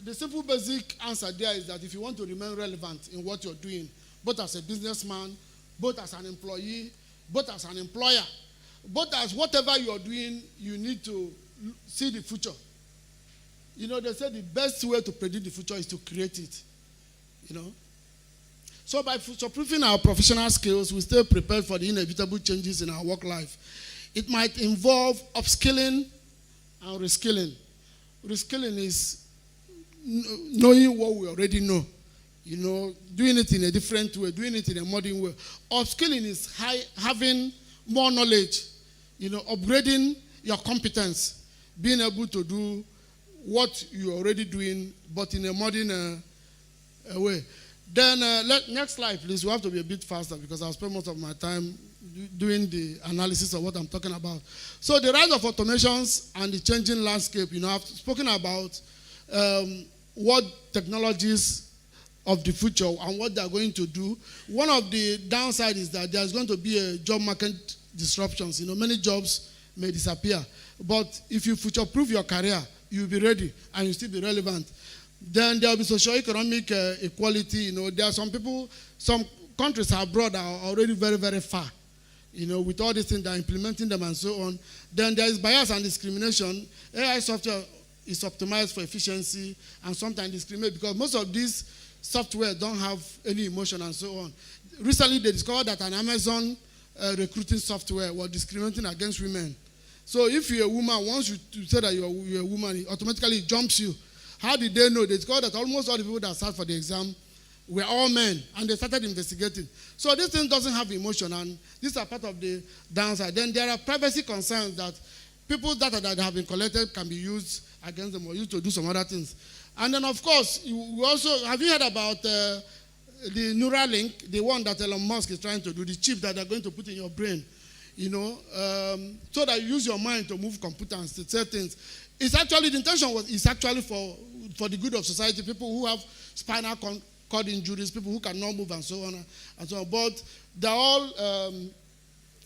The simple basic answer there is that if you want to remain relevant in what you're doing, both as a businessman, both as an employee, both as an employer, both as whatever you're doing, you need to see the future. They say the best way to predict the future is to create it. So by future-proofing our professional skills, we stay prepared for the inevitable changes in our work life. It might involve upskilling and reskilling. Reskilling is knowing what we already know, doing it in a different way, doing it in a modern way. Upskilling is having more knowledge, upgrading your competence, being able to do what you're already doing, but in a modern way. Then, next slide, please. We have to be a bit faster because I'll spend most of my time doing the analysis of what I'm talking about. So the rise of automations and the changing landscape, I've spoken about what technologies of the future and what they're going to do. One of the downsides is that there's going to be a job market disruptions. Many jobs may disappear. But if you future-proof your career, you'll be ready and you'll still be relevant. Then there will be socio-economic equality. There are some people, some countries abroad are already very, very far. With all these things, they're implementing them and so on. Then there is bias and discrimination. AI software is optimized for efficiency and sometimes discriminate because most of these software don't have any emotion and so on. Recently, they discovered that an Amazon recruiting software was discriminating against women. So if you're a woman, once you say that you're a woman, it automatically jumps you. How did they know? They discovered that almost all the people that sat for the exam were all men, and they started investigating. So this thing doesn't have emotion, and these are part of the downside. Then there are privacy concerns that people's data that have been collected can be used against them or used to do some other things. And then, of course, we also, have you heard about the Neuralink, the one that Elon Musk is trying to do, the chip that they're going to put in your brain, so that you use your mind to move computers, to say things. It's actually, the intention is actually for the good of society, people who have spinal cord injuries, people who cannot move and so on and so on. But they're all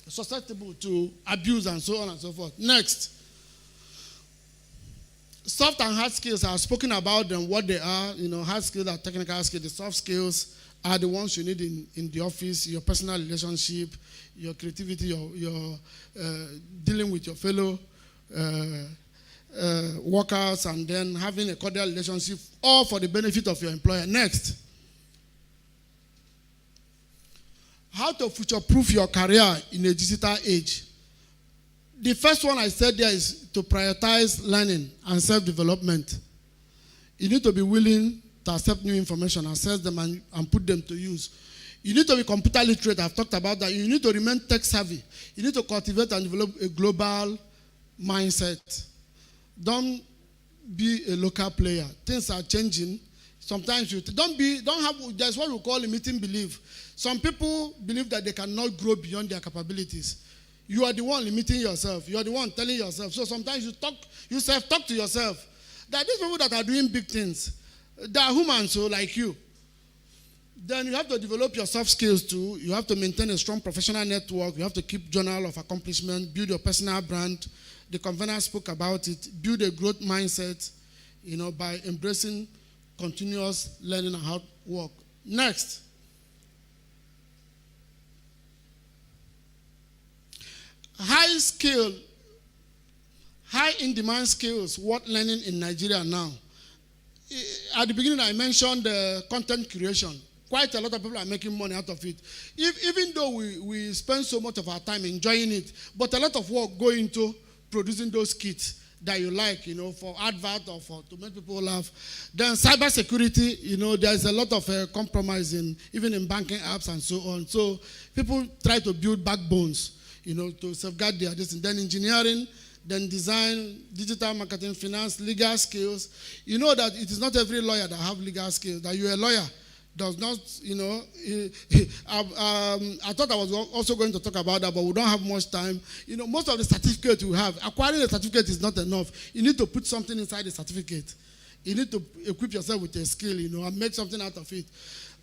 susceptible to abuse and so on and so forth. Next. Soft and hard skills, I've spoken about them, what they are. Hard skills are technical skills. The soft skills are the ones you need in the office, your personal relationship, your creativity, your dealing with your fellow workers, and then having a cordial relationship, all for the benefit of your employer. Next. How to future-proof your career in a digital age. The first one I said there is to prioritize learning and self-development. You need to be willing to accept new information, assess them, and put them to use. You need to be computer literate. I've talked about that. You need to remain tech-savvy. You need to cultivate and develop a global mindset. Don't be a local player. Things are changing. Sometimes there's what we call limiting belief. Some people believe that they cannot grow beyond their capabilities. You are the one limiting yourself. You are the one telling yourself. So sometimes you self-talk to yourself. That these people that are doing big things, they are humans, so like you. Then you have to develop your soft skills too. You have to maintain a strong professional network. You have to keep journal of accomplishment, build your personal brand. The convener spoke about it. Build a growth mindset, by embracing continuous learning and hard work. Next. High in-demand skills, what learning in Nigeria now. At the beginning, I mentioned content creation. Quite a lot of people are making money out of it. Even though we spend so much of our time enjoying it, but a lot of work go into producing those kits that you like, for advert or to make people laugh. Then cybersecurity, there's a lot of compromise even in banking apps and so on. So people try to build backbones, to safeguard their destiny. Then engineering, then design, digital marketing, finance, legal skills. You know that it is not every lawyer that have legal skills. That you're a lawyer does not, I thought I was also going to talk about that, but we don't have much time. Most of the certificates we have, acquiring a certificate is not enough. You need to put something inside the certificate. You need to equip yourself with a skill, and make something out of it.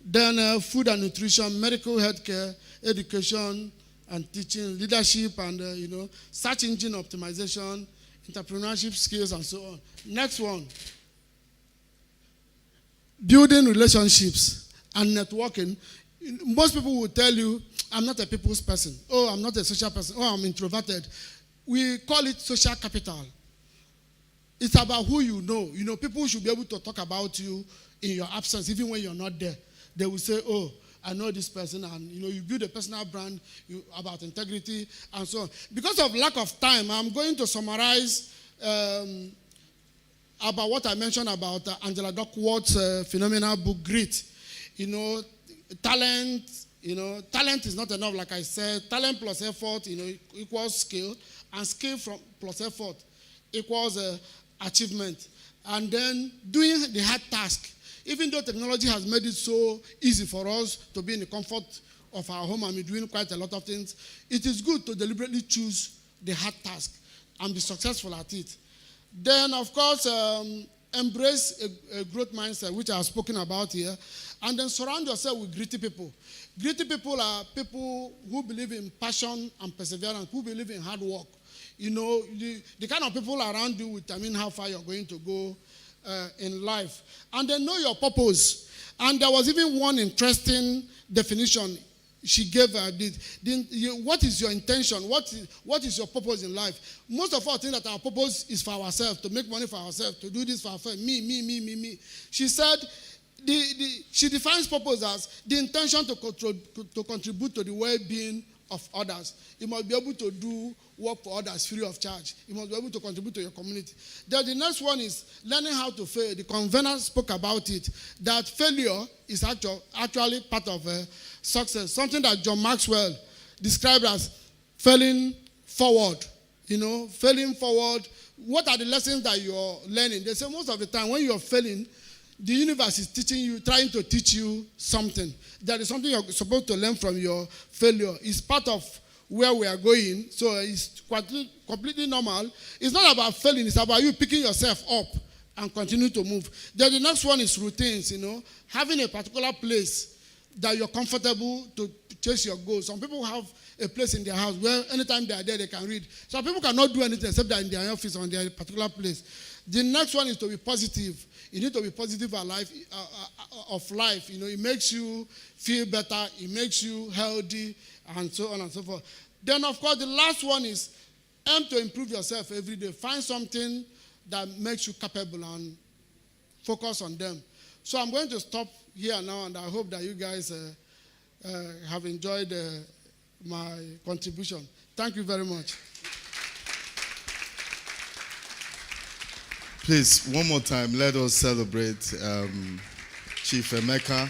Then food and nutrition, medical healthcare, education and teaching, leadership and, search engine optimization, entrepreneurship skills and so on. Next one. Building relationships and networking. Most people will tell you, I'm not a people's person. Oh, I'm not a social person. Oh, I'm introverted. We call it social capital. It's about who you know. People should be able to talk about you in your absence, even when you're not there. They will say, oh, I know this person, and you build a personal brand about integrity and so on. Because of lack of time, I'm going to summarize about what I mentioned about Angela Duckworth's phenomenal book, Grit. Talent, talent is not enough, like I said. Talent plus effort, equals skill. And skill plus effort equals achievement. And then doing the hard task. Even though technology has made it so easy for us to be in the comfort of our home and be doing quite a lot of things, it is good to deliberately choose the hard task and be successful at it. Then, of course, embrace a growth mindset, which I have spoken about here. And then surround yourself with gritty people. Gritty people are people who believe in passion and perseverance, who believe in hard work. The kind of people around you will determine how far you're going to go in life. And then know your purpose. And there was even one interesting definition she gave her. What is your intention? What is your purpose in life? Most of us think that our purpose is for ourselves, to make money for ourselves, to do this for ourselves. Me. She said, she defines purpose as the intention to contribute to the well-being of others. You must be able to do work for others free of charge. You must be able to contribute to your community. Then the next one is learning how to fail. The convener spoke about it, that failure is actually part of success. Something that John Maxwell described as failing forward. Failing forward. What are the lessons that you're learning? They say most of the time when you're failing, the universe is trying to teach you something. There is something you're supposed to learn from your failure. It's part of where we are going, so it's completely normal. It's not about failing, it's about you picking yourself up and continue to move. Then the next one is routines, having a particular place that you're comfortable to chase your goals. Some people have a place in their house where anytime they are there, they can read. Some people cannot do anything except they're in their office or in their particular place. The next one is to be positive. You need to be positive of life. It makes you feel better. It makes you healthy, and so on and so forth. Then, of course, the last one is aim to improve yourself every day. Find something that makes you capable and focus on them. So I'm going to stop here now, and I hope that you guys have enjoyed my contribution. Thank you very much.
Please, one more time, let us celebrate Chief Emeka.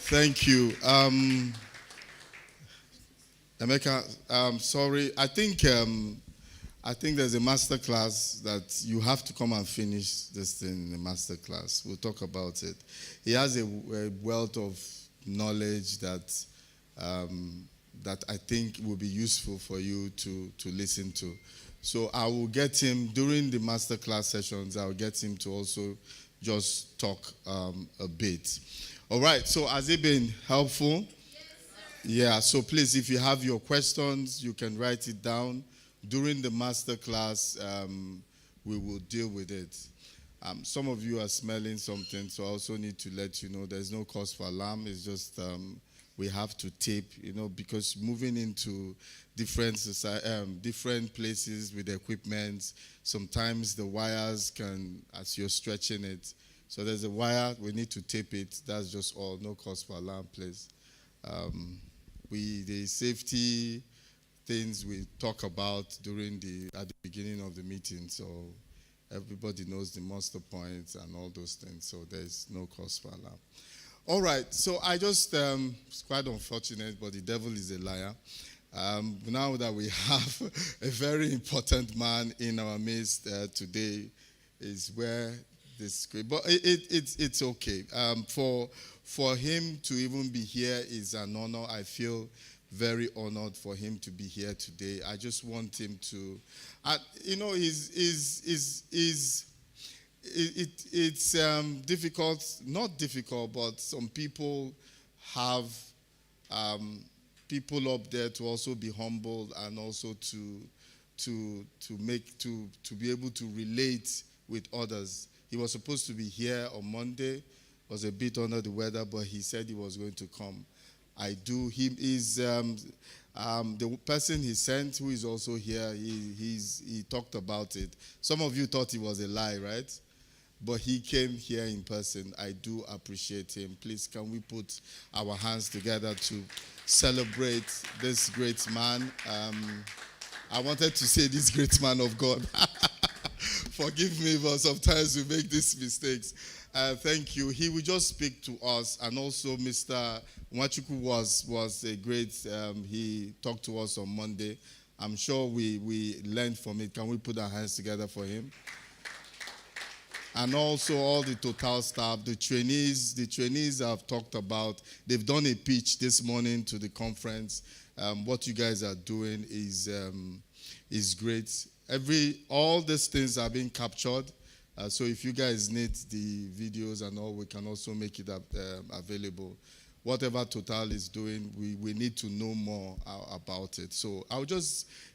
Thank you. Emeka, sorry. I think there's a master class that you have to come and finish this thing in the master class. We'll talk about it. He has a wealth of knowledge that I think will be useful for you to listen to. So I will get him during the masterclass sessions. I'll get him to also just talk a bit. All right. So has it been helpful? Yes, sir. Yeah. So please, if you have your questions, you can write it down during the masterclass. We will deal with it. Some of you are smelling something, so I also need to let you know there's no cause for alarm. It's just we have to tape, because moving into different places with equipment, sometimes the wires can, as you're stretching it, so there's a wire, we need to tape it. That's just all. No cause for alarm, please. The safety things we talk about at the beginning of the meeting, so everybody knows the muster points and all those things, so there's no cause for alarm. All right, so I just, it's quite unfortunate, but the devil is a liar. Now that we have a very important man in our midst today, is where this, but it's okay. For him to even be here is an honor. I feel very honored for him to be here today. I just want him to, it's difficult, not difficult, but some people have people up there to also be humbled and also to be able to relate with others. He was supposed to be here on Monday, was a bit under the weather, but he said he was going to come. He is the person he sent, who is also here. He talked about it. Some of you thought it was a lie, right? But he came here in person. I do appreciate him. Please, can we put our hands together to celebrate this great man? I wanted to say this great man of God. Forgive me, but sometimes we make these mistakes. Thank you. He will just speak to us, and also Mr. Nwachukwu was a great. He talked to us on Monday. I'm sure we learned from it. Can we put our hands together for him? And also all the Total staff, the trainees I've talked about. They've done a pitch this morning to the conference. What you guys are doing is great. All these things are being captured. So if you guys need the videos and all, we can also make it available. Whatever Total is doing, we need to know more about it. So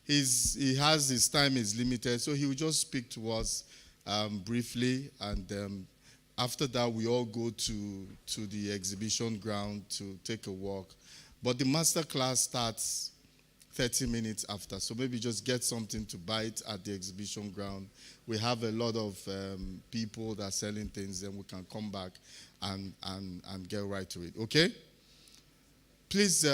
he has his time is limited, so he will just speak to us briefly, and after that we all go to the exhibition ground to take a walk. But the master class starts 30 minutes after, so maybe just get something to bite at the exhibition ground. We have a lot of people that are selling things, then we can come back and get right to it. Okay? Please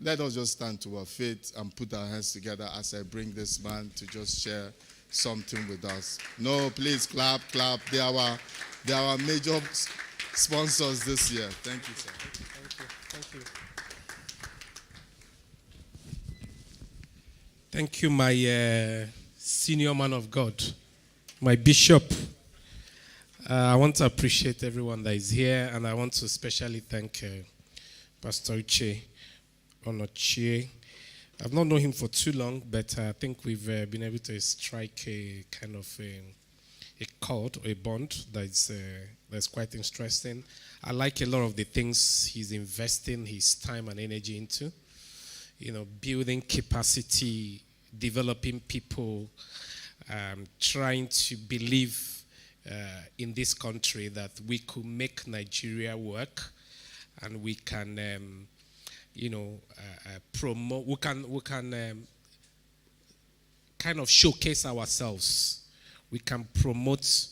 let us just stand to our feet and put our hands together as I bring this man to just share something with us. No, please clap. They are our major sponsors this year. Thank you, sir.
Thank you. Thank you, my senior man of God, my bishop. I want to appreciate everyone that is here, and I want to especially thank Pastor Uche Onochie. I've not known him for too long, but I think we've been able to strike a kind of a chord, a bond that's quite interesting. I like a lot of the things he's investing his time and energy into. Building capacity, developing people, trying to believe in this country that we could make Nigeria work, and we can, promote. We can kind of showcase ourselves. We can promote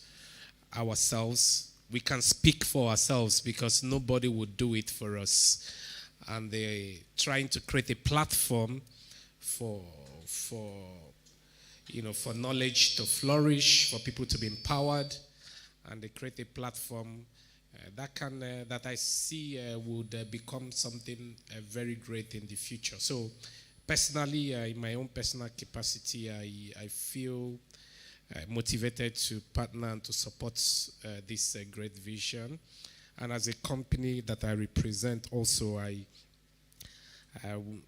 ourselves. We can speak for ourselves because nobody would do it for us. And they're trying to create a platform for knowledge to flourish, for people to be empowered, and they create a platform that I see would become something very great in the future. So, personally, in my own personal capacity, I feel motivated to partner and to support this great vision. And as a company that I represent also,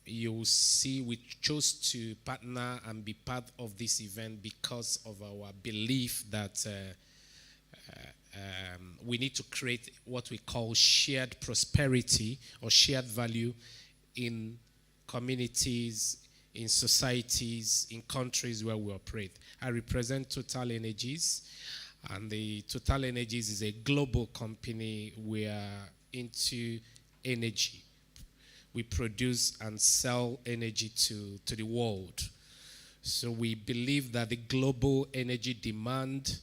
you'll see we chose to partner and be part of this event because of our belief that we need to create what we call shared prosperity or shared value in communities, in societies, in countries where we operate. I represent Total Energies. And the Total Energies is a global company. We are into energy. We produce and sell energy to the world. So we believe that the global energy demand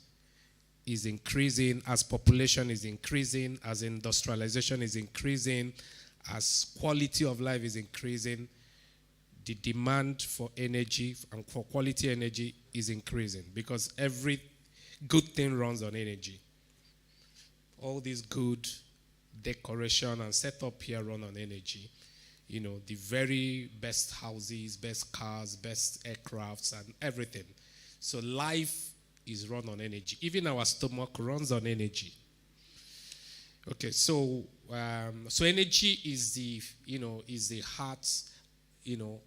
is increasing as population is increasing, as industrialization is increasing, as quality of life is increasing. The demand for energy and for quality energy is increasing because every good thing runs on energy. All these good decoration and setup here run on energy. The very best houses, best cars, best aircrafts, and everything. So life is run on energy. Even our stomach runs on energy. Okay, so energy is the heart,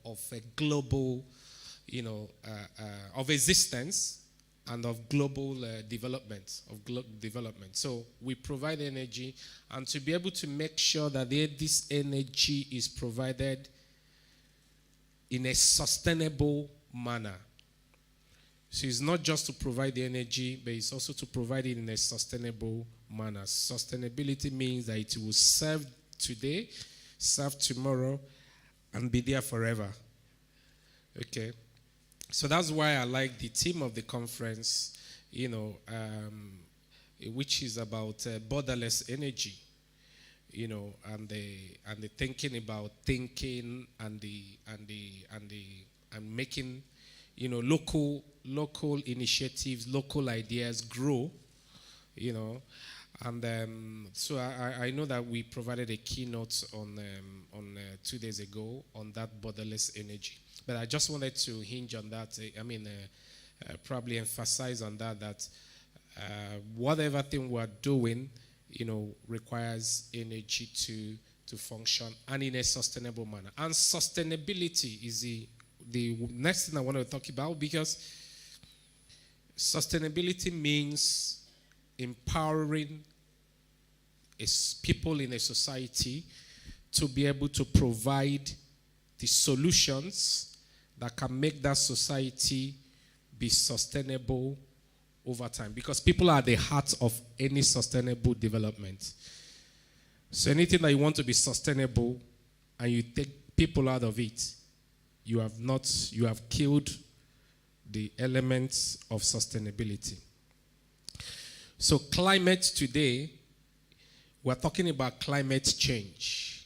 of a global, of existence. And of global development, So we provide energy, and to be able to make sure that this energy is provided in a sustainable manner. So it's not just to provide the energy, but it's also to provide it in a sustainable manner. Sustainability means that it will serve today, serve tomorrow, and be there forever. Okay. So that's why I like the theme of the conference, which is about borderless energy, and the thinking about thinking and making, local initiatives, local ideas grow, And so I know that we provided a keynote on 2 days ago on that borderless energy. But I just wanted to hinge on that. Probably emphasize on that whatever thing we're doing, requires energy to function and in a sustainable manner. And sustainability is the next thing I want to talk about, because sustainability means empowering people in a society to be able to provide the solutions that can make that society be sustainable over time, because people are at the heart of any sustainable development. So anything that you want to be sustainable and you take people out of it, you have killed the elements of sustainability. So climate today, we're talking about climate change.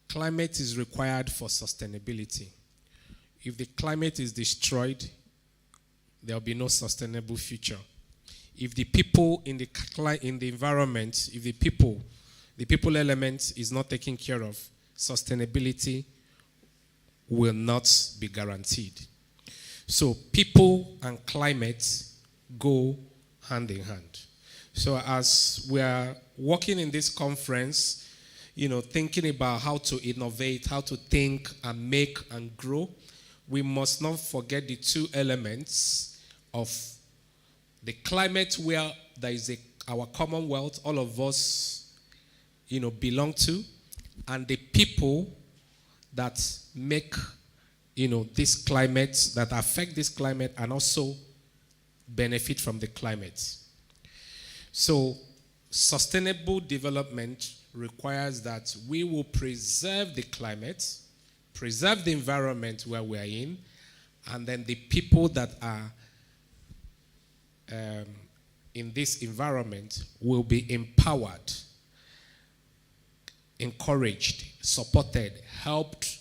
Climate is required for sustainability. If the climate is destroyed, there will be no sustainable future. If the people in the environment, if the people element is not taken care of, sustainability will not be guaranteed. So people and climate go hand in hand. So as we are working in this conference, thinking about how to innovate, how to think and make and grow, we must not forget the two elements of the climate where there is our commonwealth, all of us, belong to, and the people that make, this climate, that affect this climate and also benefit from the climate. So sustainable development requires that we will preserve the climate, preserve the environment where we are in, and then the people that are in this environment will be empowered, encouraged, supported, helped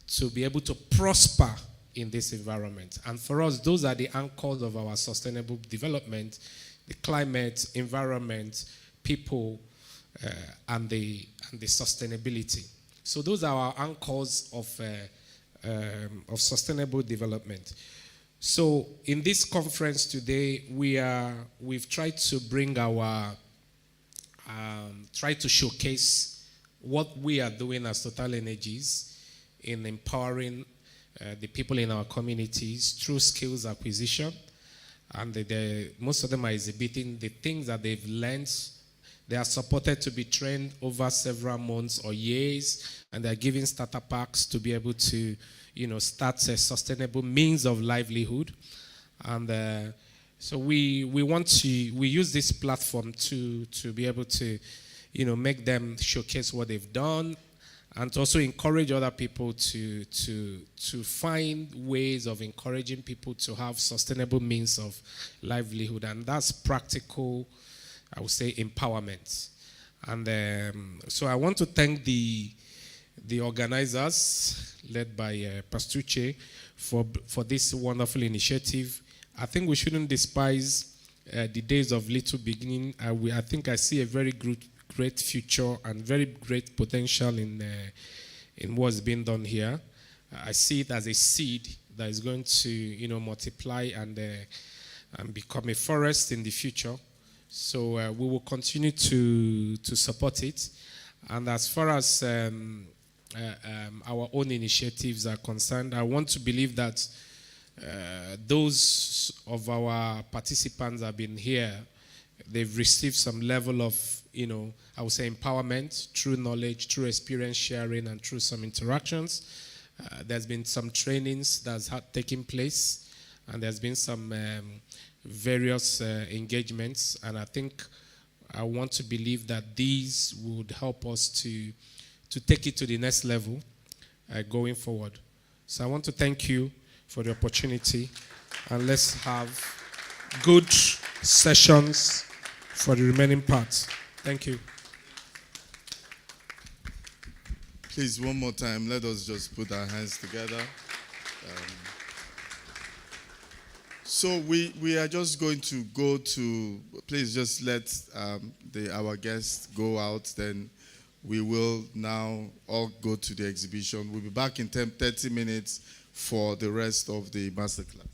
to be able to prosper in this environment. And for us, those are the anchors of our sustainable development: the climate, environment, people, and the sustainability. So those are our anchors of sustainable development. So in this conference today, we've tried to bring try to showcase what we are doing as Total Energies in empowering the people in our communities through skills acquisition. And most of them are exhibiting the things that they've learned. They are supported to be trained over several months or years, and they're giving starter packs to be able to start a sustainable means of livelihood. And so we use this platform to be able to make them showcase what they've done, and to also encourage other people to find ways of encouraging people to have sustainable means of livelihood. And that's practical, I would say, empowerment. And so I want to thank the organizers, led by Pastuche, for this wonderful initiative. I think we shouldn't despise the days of little beginning. I think I see a very great future and very great potential in what's being done here. I see it as a seed that is going to multiply and become a forest in the future. So we will continue to support it. And as far as our own initiatives are concerned, I want to believe that those of our participants have been here, they've received some level of, I would say, empowerment through knowledge, through experience sharing, and through some interactions. There's been some trainings that's taken place, and there's been some various engagements, and I want to believe that these would help us to take it to the next level going forward. So I want to thank you for the opportunity, and let's have good sessions for the remaining parts. Thank you.
Please, one more time, let us just put our hands together. So we are just going to go to, please just let our guests go out, then we will now all go to the exhibition. We'll be back in 30 minutes for the rest of the masterclass.